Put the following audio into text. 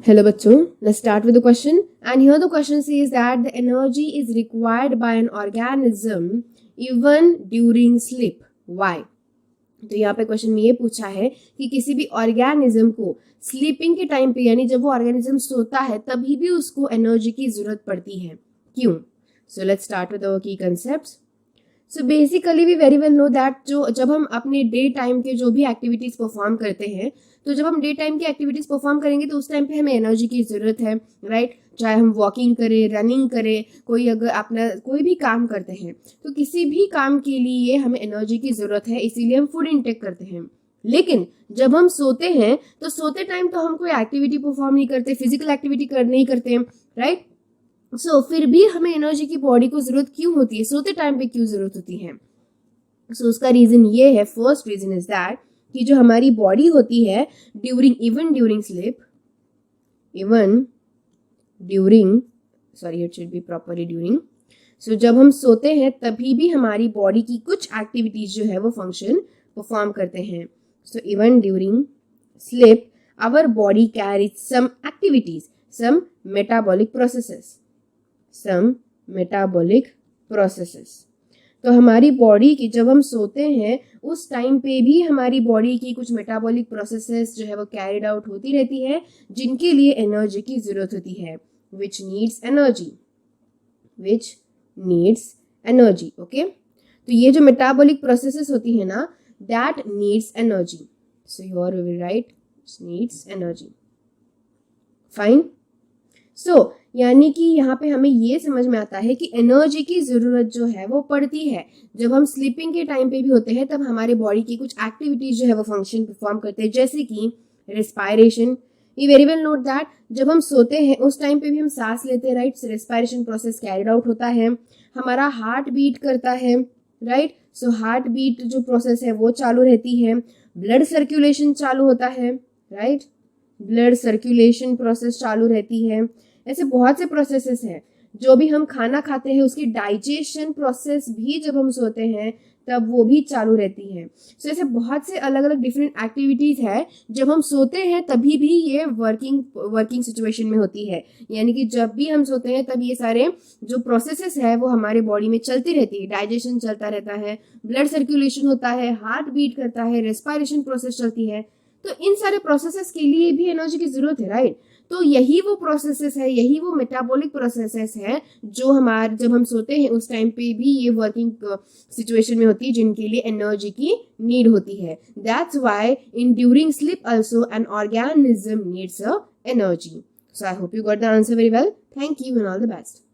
Hello बच्चों, let's start with the question. And here the question says that the energy is required by an organism even during sleep. Why? तो यहाँ पे question में ये पूछा है कि किसी भी ऑर्गेनिज्म को स्लीपिंग के टाइम पे यानी जब वो ऑर्गेनिज्म सोता है तभी भी उसको एनर्जी की जरूरत पड़ती है. क्यों? So let's start with our key concepts. So basically we very well know that जब हम अपने डे टाइम के जो भी एक्टिविटीज परफॉर्म करते हैं, तो जब हम डे टाइम की एक्टिविटीज परफॉर्म करेंगे तो उस टाइम पे हमें एनर्जी की जरूरत है, राइट? चाहे हम वॉकिंग करें, रनिंग करें, अगर अपना कोई भी काम करते हैं तो किसी भी काम के लिए हमें एनर्जी की जरूरत है, इसीलिए हम फूड इंटेक करते हैं. लेकिन जब हम सोते हैं तो सोते टाइम तो हम कोई एक्टिविटी परफॉर्म नहीं करते, फिजिकल एक्टिविटी नहीं करते, राइट? सो फिर भी हमें एनर्जी की बॉडी को जरूरत क्यों होती है, सोते टाइम पे क्यों जरूरत होती है? उसका रीजन ये है, फर्स्ट रीजन इज दैट कि जो हमारी बॉडी होती है even during sleep, it should be properly during. So जब हम सोते हैं तभी भी हमारी बॉडी की कुछ एक्टिविटीज जो है वो फंक्शन परफॉर्म करते हैं. So even during sleep our body carries some activities, some metabolic processes. तो हमारी बॉडी की जब हम सोते हैं उस टाइम पे भी हमारी बॉडी की कुछ मेटाबॉलिक प्रोसेसेस जो है वो कैरिड आउट होती रहती है, जिनके लिए एनर्जी की जरूरत होती है, which needs energy. ओके, तो ये जो मेटाबॉलिक प्रोसेसेस होती है ना, that needs energy. So here we will write needs energy. Fine. So यानी कि यहाँ पे हमें ये समझ में आता है कि एनर्जी की जरूरत जो है वो पड़ती है जब हम स्लीपिंग के टाइम पे भी होते हैं, तब हमारे बॉडी की कुछ एक्टिविटीज जो है वो फंक्शन परफॉर्म करते हैं, जैसे कि respiration. You very well note that जब हम सोते हैं उस टाइम पे भी हम सांस लेते हैं, right? Respiration process carried out होता है, हमारा हार्ट बीट करता है, राइट? सो हार्ट बीट जो प्रोसेस है वो चालू रहती है, ब्लड सर्कुलेशन चालू होता है, राइट? ब्लड सर्कुलेशन प्रोसेस चालू रहती है. ऐसे बहुत से प्रोसेसेस हैं. जो भी हम खाना खाते हैं उसकी डाइजेशन प्रोसेस भी जब हम सोते हैं तब वो भी चालू रहती है. सो ऐसे बहुत से अलग अलग डिफरेंट एक्टिविटीज है जब हम सोते हैं तभी भी ये वर्किंग सिचुएशन में होती है. यानी कि जब भी हम सोते हैं तब ये सारे जो प्रोसेसेस है वो हमारे बॉडी में चलती रहती है. डाइजेशन चलता रहता है, ब्लड सर्कुलेशन होता है, हार्ट बीट करता है, रेस्पायरेशन प्रोसेस चलती है. तो इन सारे प्रोसेसेस के लिए भी एनर्जी की जरूरत है, राइट? तो यही वो प्रोसेसेस है, यही वो मेटाबॉलिक प्रोसेसेस है जो जब हम सोते हैं उस टाइम पे भी ये वर्किंग सिचुएशन में होती है, जिनके लिए एनर्जी की नीड होती है. That's why in during sleep also an organism needs a energy. So I hope you got the answer very well. Thank you and all the best.